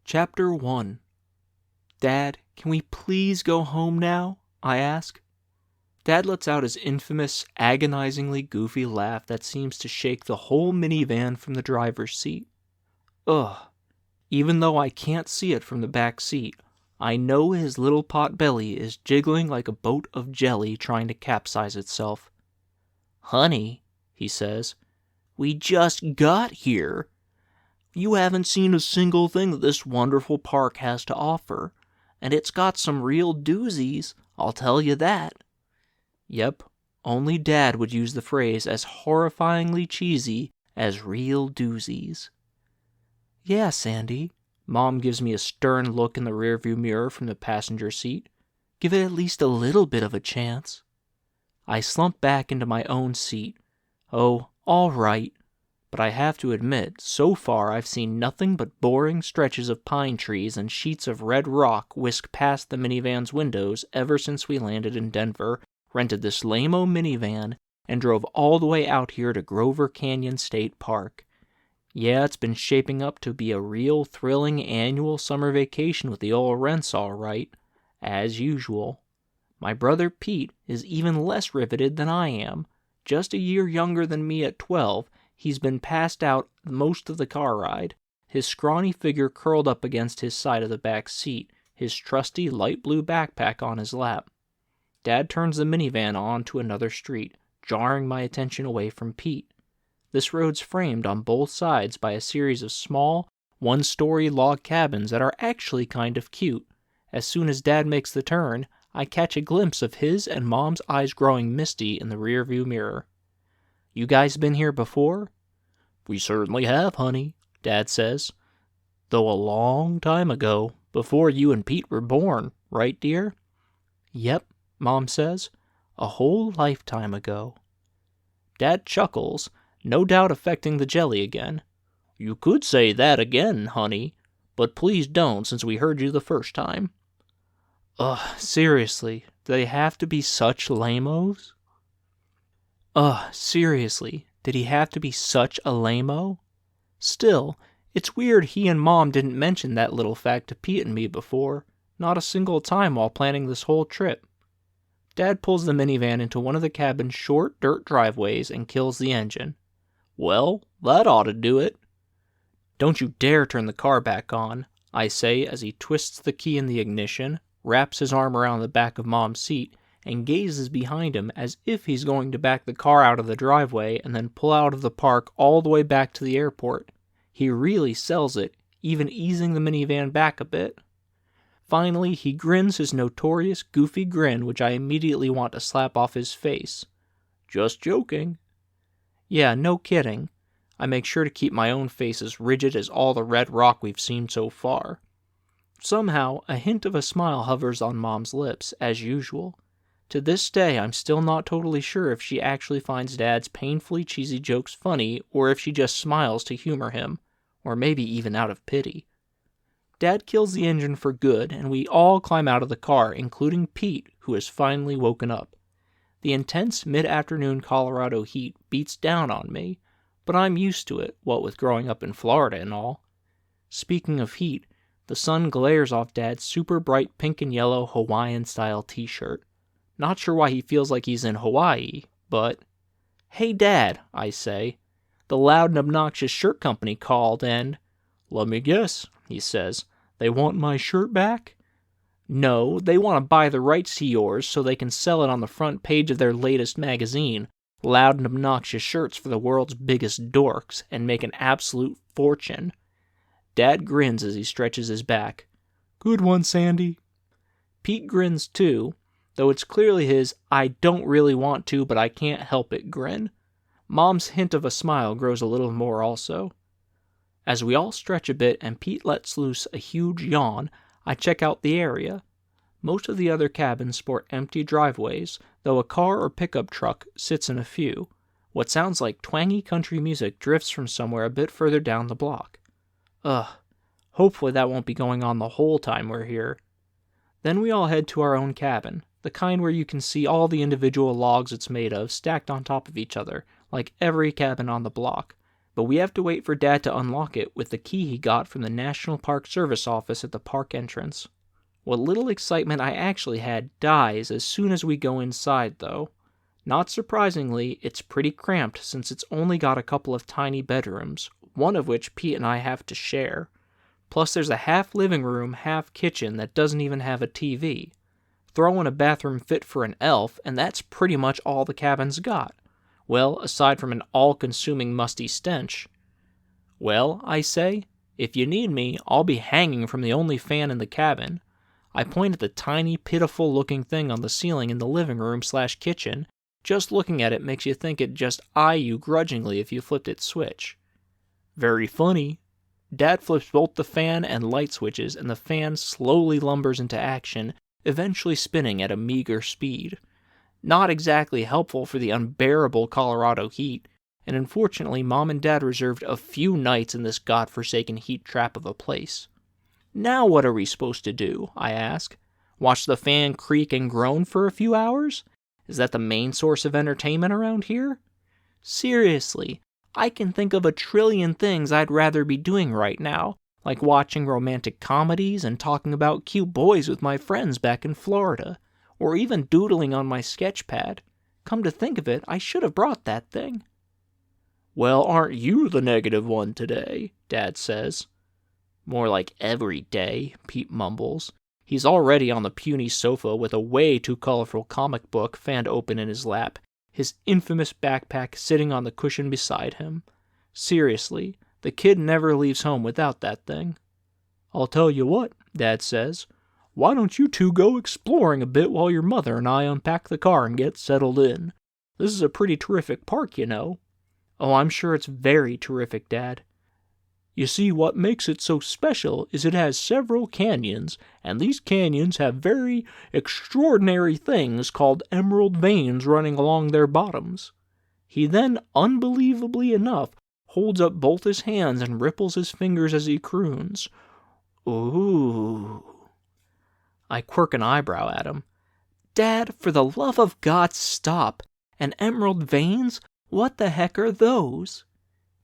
Chapter 1. Dad, can we please go home now? I ask. Dad lets out his infamous, agonizingly goofy laugh that seems to shake the whole minivan from the driver's seat. Ugh. Even though I can't see it from the back seat, I know his little pot belly is jiggling like a boat of jelly trying to capsize itself. Honey, he says, we just got here. You haven't seen a single thing that this wonderful park has to offer, and it's got some real doozies, I'll tell you that. Yep, only Dad would use the phrase as horrifyingly cheesy as real doozies. Yeah, Sandy. Mom gives me a stern look in the rearview mirror from the passenger seat. Give it at least a little bit of a chance. I slump back into my own seat. Oh, all right. But I have to admit, so far I've seen nothing but boring stretches of pine trees and sheets of red rock whisk past the minivan's windows ever since we landed in Denver, rented this lame-o minivan, and drove all the way out here to Grover Canyon State Park. Yeah, it's been shaping up to be a real thrilling annual summer vacation with the old rents, all right, as usual. My brother Pete is even less riveted than I am. Just a year younger than me at 12, he's been passed out most of the car ride, his scrawny figure curled up against his side of the back seat, his trusty light blue backpack on his lap. Dad turns the minivan on to another street, jarring my attention away from Pete. This road's framed on both sides by a series of small, one-story log cabins that are actually kind of cute. As soon as Dad makes the turn, I catch a glimpse of his and Mom's eyes growing misty in the rearview mirror. You guys been here before? We certainly have, honey, Dad says. Though a long time ago, before you and Pete were born, right, dear? Yep, Mom says. A whole lifetime ago. Dad chuckles, no doubt affecting the jelly again. You could say that again, honey, but please don't since we heard you the first time. Ugh, seriously, do they have to be such lame-os? Seriously, did he have to be such a lame-o? Still, it's weird he and Mom didn't mention that little fact to Pete and me before, not a single time while planning this whole trip. Dad pulls the minivan into one of the cabin's short dirt driveways and kills the engine. Well, that ought to do it. Don't you dare turn the car back on, I say as he twists the key in the ignition, wraps his arm around the back of Mom's seat, and gazes behind him as if he's going to back the car out of the driveway and then pull out of the park all the way back to the airport. He really sells it, even easing the minivan back a bit. Finally, he grins his notorious goofy grin, which I immediately want to slap off his face. Just joking. Yeah, no kidding. I make sure to keep my own face as rigid as all the red rock we've seen so far. Somehow, a hint of a smile hovers on Mom's lips, as usual. To this day, I'm still not totally sure if she actually finds Dad's painfully cheesy jokes funny, or if she just smiles to humor him, or maybe even out of pity. Dad kills the engine for good, and we all climb out of the car, including Pete, who has finally woken up. The intense mid-afternoon Colorado heat beats down on me, but I'm used to it, what with growing up in Florida and all. Speaking of heat, the sun glares off Dad's super bright pink and yellow Hawaiian-style t-shirt. Not sure why he feels like he's in Hawaii, but... Hey Dad, I say. The loud and obnoxious shirt company called and... Let me guess, he says. They want my shirt back? No, they want to buy the rights to yours so they can sell it on the front page of their latest magazine, Loud and Obnoxious Shirts for the World's Biggest Dorks, and make an absolute fortune. Dad grins as he stretches his back. Good one, Sandy. Pete grins too, though it's clearly his I don't really want to but I can't help it grin. Mom's hint of a smile grows a little more also. As we all stretch a bit and Pete lets loose a huge yawn, I check out the area. Most of the other cabins sport empty driveways, though a car or pickup truck sits in a few. What sounds like twangy country music drifts from somewhere a bit further down the block. Hopefully that won't be going on the whole time we're here. Then we all head to our own cabin, the kind where you can see all the individual logs it's made of stacked on top of each other, like every cabin on the block. but we have to wait for Dad to unlock it with the key he got from the National Park Service office at the park entrance. What little excitement I actually had dies as soon as we go inside, though. Not surprisingly, it's pretty cramped since it's only got a couple of tiny bedrooms, one of which Pete and I have to share. Plus there's a half living room, half kitchen that doesn't even have a TV. Throw in a bathroom fit for an elf, and that's pretty much all the cabin's got. Well, aside from an all-consuming musty stench. Well, I say, if you need me, I'll be hanging from the only fan in the cabin. I point at the tiny, pitiful-looking thing on the ceiling in the living room/kitchen. Just looking at it makes you think it'd just eye you grudgingly if you flipped its switch. Very funny. Dad flips both the fan and light switches, and the fan slowly lumbers into action, eventually spinning at a meager speed. Not exactly helpful for the unbearable Colorado heat, and unfortunately Mom and Dad reserved a few nights in this godforsaken heat trap of a place. Now what are we supposed to do, I ask? Watch the fan creak and groan for a few hours? Is that the main source of entertainment around here? Seriously, I can think of a trillion things I'd rather be doing right now, like watching romantic comedies and talking about cute boys with my friends back in Florida, or even doodling on my sketch pad. Come to think of it, I should have brought that thing. Well, aren't you the negative one today? Dad says. More like every day, Pete mumbles. He's already on the puny sofa with a way too colorful comic book fanned open in his lap, his infamous backpack sitting on the cushion beside him. Seriously, the kid never leaves home without that thing. I'll tell you what, Dad says. Why don't you two go exploring a bit while your mother and I unpack the car and get settled in? This is a pretty terrific park, you know. Oh, I'm sure it's very terrific, Dad. You see, what makes it so special is it has several canyons, and these canyons have very extraordinary things called emerald veins running along their bottoms. He then, unbelievably enough, holds up both his hands and ripples his fingers as he croons. Ooh. I quirk an eyebrow at him. Dad, for the love of God, stop. And emerald veins? What the heck are those?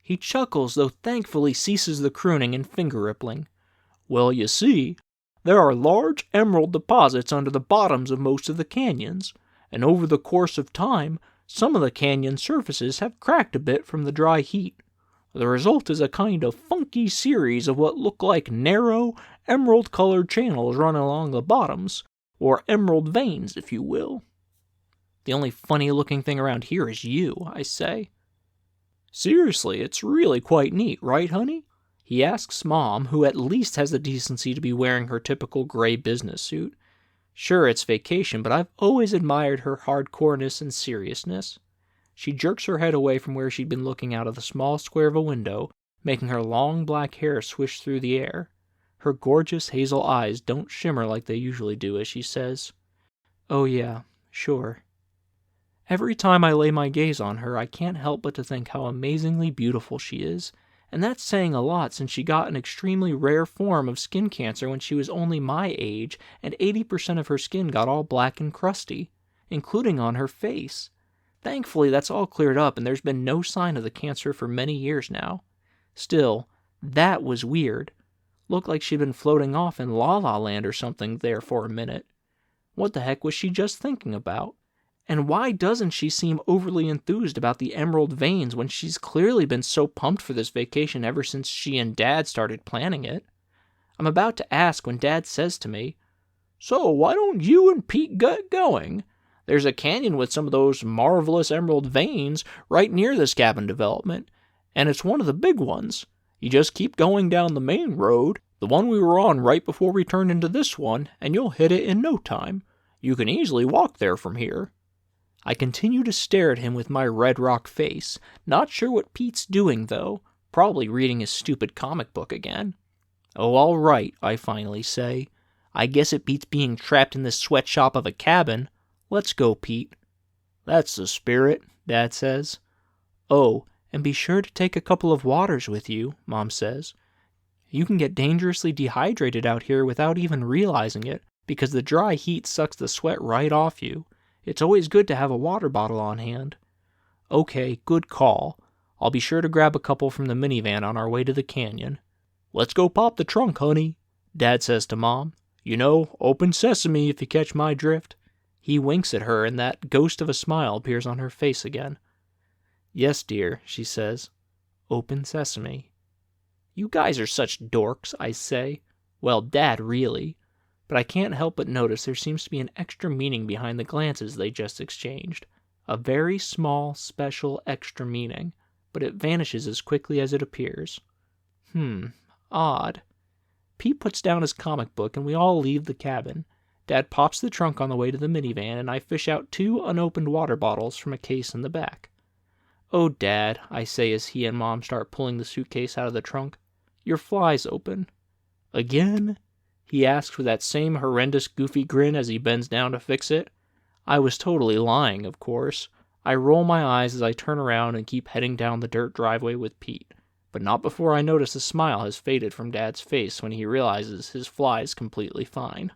He chuckles, though thankfully ceases the crooning and finger rippling. Well, you see, there are large emerald deposits under the bottoms of most of the canyons, and over the course of time, some of the canyon surfaces have cracked a bit from the dry heat. The result is a kind of funky series of what look like narrow, emerald-colored channels running along the bottoms, or emerald veins, if you will. The only funny-looking thing around here is you, I say. Seriously, it's really quite neat, right, honey? He asks Mom, who at least has the decency to be wearing her typical gray business suit. Sure, it's vacation, but I've always admired her hardcoreness and seriousness. She jerks her head away from where she'd been looking out of the small square of a window, making her long black hair swish through the air. Her gorgeous hazel eyes don't shimmer like they usually do as she says, "Oh yeah, sure." Every time I lay my gaze on her, I can't help but to think how amazingly beautiful she is, and that's saying a lot since she got an extremely rare form of skin cancer when she was only my age, and 80% of her skin got all black and crusty, including on her face. Thankfully, that's all cleared up, and there's been no sign of the cancer for many years now. Still, that was weird. Looked like she'd been floating off in La La Land or something there for a minute. What the heck was she just thinking about? And why doesn't she seem overly enthused about the emerald veins when she's clearly been so pumped for this vacation ever since she and Dad started planning it? I'm about to ask when Dad says to me, "So why don't you and Pete get going? There's a canyon with some of those marvelous emerald veins right near this cabin development, and it's one of the big ones. You just keep going down the main road, the one we were on right before we turned into this one, and you'll hit it in no time. You can easily walk there from here." I continue to stare at him with my red rock face, not sure what Pete's doing, though, probably reading his stupid comic book again. "Oh, all right," I finally say. "I guess it beats being trapped in this sweatshop of a cabin. Let's go, Pete." "That's the spirit," Dad says. "Oh, and be sure to take a couple of waters with you," Mom says. "You can get dangerously dehydrated out here without even realizing it, because the dry heat sucks the sweat right off you. It's always good to have a water bottle on hand." "Okay, good call. I'll be sure to grab a couple from the minivan on our way to the canyon. Let's go pop the trunk, honey, Dad says to Mom. You know, open sesame if you catch my drift. He winks at her and that ghost of a smile appears on her face again. Yes, dear, she says. Open sesame. You guys are such dorks, I say. Well, Dad, really. But I can't help but notice there seems to be an extra meaning behind the glances they just exchanged. A very small, special extra meaning, but it vanishes as quickly as it appears. Odd. Pete puts down his comic book and we all leave the cabin. Dad pops the trunk on the way to the minivan and I fish out 2 unopened water bottles from a case in the back. Oh, Dad, I say as he and Mom start pulling the suitcase out of the trunk. Your fly's open. Again? He asks with that same horrendous goofy grin as he bends down to fix it. I was totally lying, of course. I roll my eyes as I turn around and keep heading down the dirt driveway with Pete, but not before I notice the smile has faded from Dad's face when he realizes his fly is completely fine.